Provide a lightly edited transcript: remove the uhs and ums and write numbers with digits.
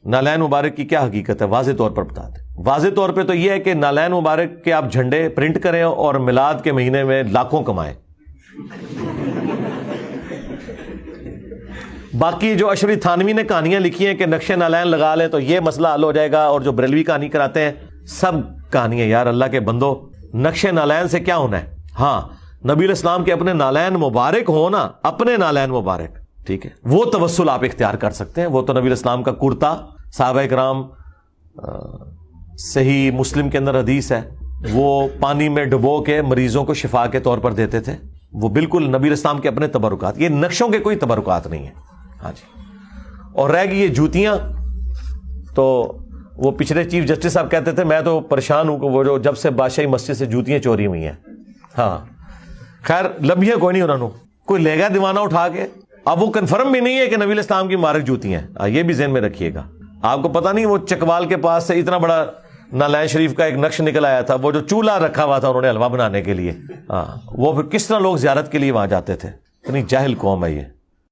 نالین مبارک کی کیا حقیقت ہے واضح طور پر بتاتے ہیں. واضح طور پہ تو یہ ہے کہ نالین مبارک کے آپ جھنڈے پرنٹ کریں اور میلاد کے مہینے میں لاکھوں کمائیں. باقی جو اشرف تھانوی نے کہانیاں لکھی ہیں کہ نقش نالین لگا لیں تو یہ مسئلہ حل ہو جائے گا، اور جو بریلوی کہانی کراتے ہیں، سب کہانیاں. یار اللہ کے بندو، نقش نالین سے کیا ہونا ہے؟ ہاں نبی علیہ السلام کے اپنے نالین مبارک ہو نا، اپنے نالین مبارک، ٹھیک ہے، وہ توسل آپ اختیار کر سکتے ہیں. وہ تو نبی علیہ السلام کا کرتا، صحابہ کرام، صحیح مسلم کے اندر حدیث ہے، وہ پانی میں ڈبو کے مریضوں کو شفا کے طور پر دیتے تھے. وہ بالکل نبی علیہ السلام کے اپنے تبرکات، یہ نقشوں کے کوئی تبرکات نہیں ہیں. ہاں جی. اور رہ گئی یہ جوتیاں، تو وہ پچھلے چیف جسٹس صاحب کہتے تھے میں تو پریشان ہوں کہ وہ جو جب سے بادشاہی مسجد سے جوتیاں چوری ہوئی ہیں. ہاں خیر لمبیاں کوئی نہیں، انہوں نے کوئی لے گا دیوانہ اٹھا کے. اب وہ کنفرم بھی نہیں ہے کہ نبی علیہ السلام کی مبارک جوتیاں ہیں، یہ بھی ذہن میں رکھیے گا. آپ کو پتہ نہیں وہ چکوال کے پاس سے اتنا بڑا نالین شریف کا ایک نقش نکل آیا تھا، وہ جو چولہا رکھا ہوا تھا انہوں نے حلوہ بنانے کے لیے. ہاں وہ پھر کس طرح لوگ زیارت کے لیے وہاں جاتے تھے. اتنی جاہل قوم ہے یہ.